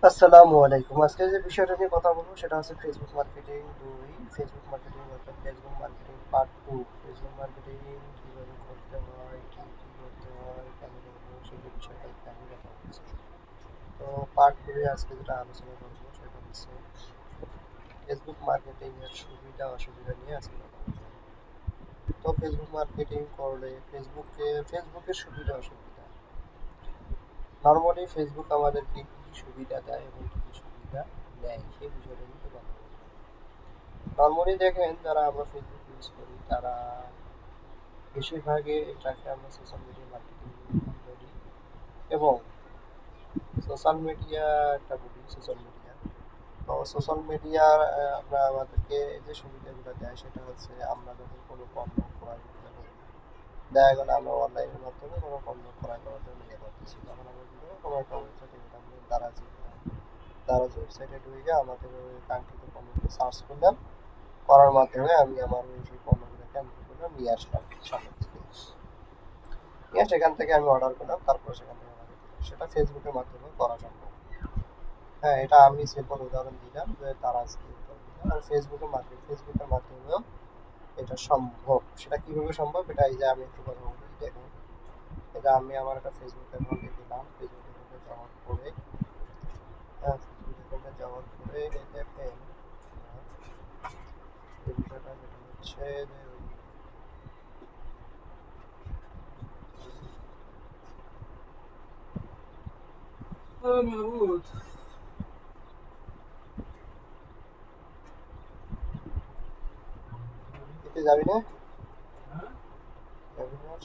আসসালামু আলাইকুম। আজকে যে বিষয়টা নিয়ে কথা বলবো সেটা হচ্ছে ফেসবুক মার্কেটিং ২, ফেসবুক মার্কেটিং অর্থাৎ Facebook marketing part ২। Facebook marketing কিভাবে করতে হয়, কি করতে হয়, কেন করবো সেই বিষয়টা নিয়ে আমি কথা বলছি। তো পার্ট ২ এ আজকে যেটা আলোচনা করবো সেটা হচ্ছে ফেসবুক মার্কেটিং এর সুবিধা অসুবিধা নিয়ে আজকে কথা বলবো। তো ফেসবুক মার্কেটিং করলে ফেসবুকের সুবিধা অসুবিধা। নরমালি ফেসবুক আমাদেরকে কি সুবিধা দেয় এবং কি সুবিধা নেয় সেই বিষয়টা কিন্তু কথা বলবো। নরমালি দেখেন যারা আমরা ফেসবুক ইউজ করি তারা বেশিরভাগই এটাকে আমরা সোশ্যাল মিডিয়া মার্কেটিং বলি এবং সোশ্যাল মিডিয়া একটা বলি সোশ্যাল মিডিয়া। তো সোশ্যাল মিডিয়া আমরা আমাদেরকে যে সুবিধাগুলো দেয় সেটা হচ্ছে আমরা যখন কোনো পণ্য ক্রয় বিক্রয় করি, দেখা গেলো আমরা অনলাইনের মাধ্যমে কোনো পণ্য ক্রয় করার জন্য ইয়ে করতেছি, তখন আমরা কিন্তু কোনো একটা ওয়েবসাইটে গেলাম, দারাজ দারাজ ওয়েবসাইটে ঢুকে আমাদের ওই কাঙ্ক্ষিত পণ্যগুলো সার্চ করলাম, করার মাধ্যমে আমি আমার ওই সেই পণ্যগুলোকে আমি কি করলাম নিয়ে আসলাম সামনে থেকে, নিয়ে সেখান থেকে আমি অর্ডার করলাম, তারপরে সেখান থেকে আমাকে দিলাম। সেটা ফেসবুকের মাধ্যমে করা সম্ভব। হ্যাঁ, এটা আমি সিম্পল উদাহরণ দিলাম যে তারা আজকে উদাহরণ দিলাম, আর ফেসবুকের মাধ্যমেও এটা সম্ভব। সেটা কিভাবে সম্ভব, এটা এই যে আমি একটু কথা বলি। দেখুন, এটা আমি আমার একটা ফেসবুক অ্যাকাউন্টে গেলাম, ফেসবুক অ্যাকাউন্টে যাওয়ার পরে ফেসবুক অ্যাকাউন্টে যাওয়ার পরে এই দেখেন এই বিষয়টা যেটা হচ্ছে যে এতে যাবি না, যাবি না?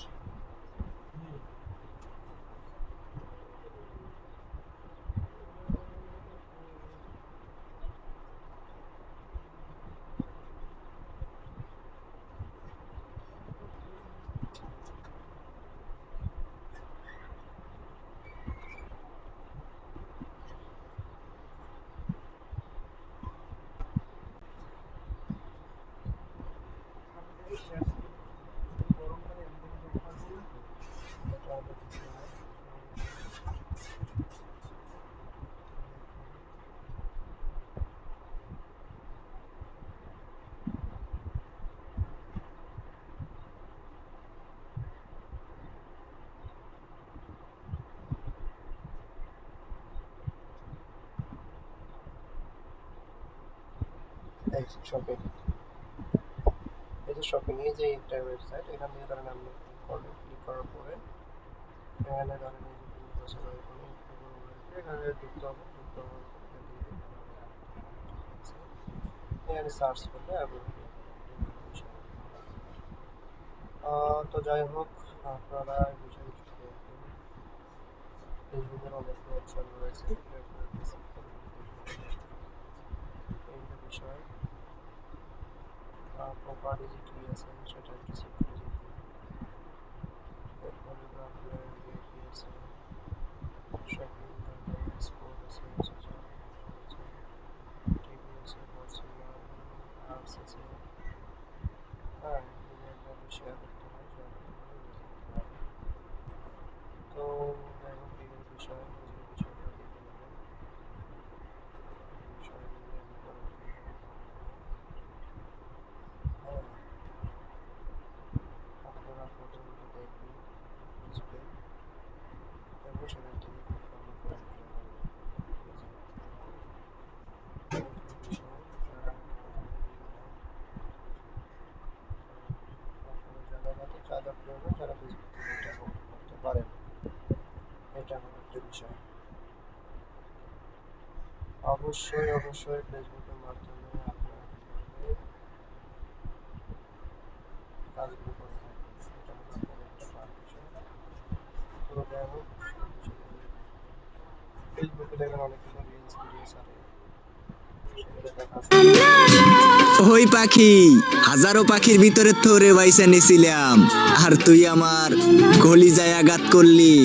শপিং, এই যে শপিং, এই যে একটা ওয়েবসাইট, এখান থেকে ধরেন আপনি ক্লিক করলেন, ক্লিক করার পরে এখানে ধরেন এই যে কোনো বছর এখানে যুক্ত হবে, যুক্ত হওয়ার পরে এখানে সার্চ করলে আপনি তো যাই হোক, আপনারা এই বিষয়ে একটু দেখুন। ফেসবুকের অনেক অপশন রয়েছে, এই যে বিষয় প্রপার্টি কি আছে সেটা একটু চেক করে দেখুন। এরপরে আপনার কি আছে, শপিং স্পোর্ট আছে, সোশ্যাল আছে, টিভি আছে, পার্সোনাল আর্টস আছে। হ্যাঁ, যদি আপনাদের শেয়ার করতে হয় শেয়ার করতে হয়, তো যাই হোক এই বিষয় বিষয়টা দেখে নেবেন। বিষয় নিয়ে আমি পরবর্তী হ্যাঁ, আপনারা প্রথমত দেখবেন, বুঝবেন এবং সেখান থেকে পণ্য ক্রয় বিক্রয় করবেন। বিষয় আপনারা যারা যাতে চাঁদা প্রয়োজন যারা ফেসবুক থেকে এটা করতে পারেন, এটা হলো একটা বিষয়। অবশ্যই ফেসবুকের মাধ্যমে আপনারা কীভাবে কাজগুলো করে থাকেন, এটা হলো আপনাদের একটা পার্ট বিষয়। তো যাই হোক, ফেসবুকে দেখেন অনেকগুলো রিলস ভিডিও ছাড়ে, সেগুলো দেখা ওই পাখি, হাজারো পাখির ভিতরে তোরে বাইসা নিছিলাম, আর তুই আমার কলিজায় আঘাত করলি।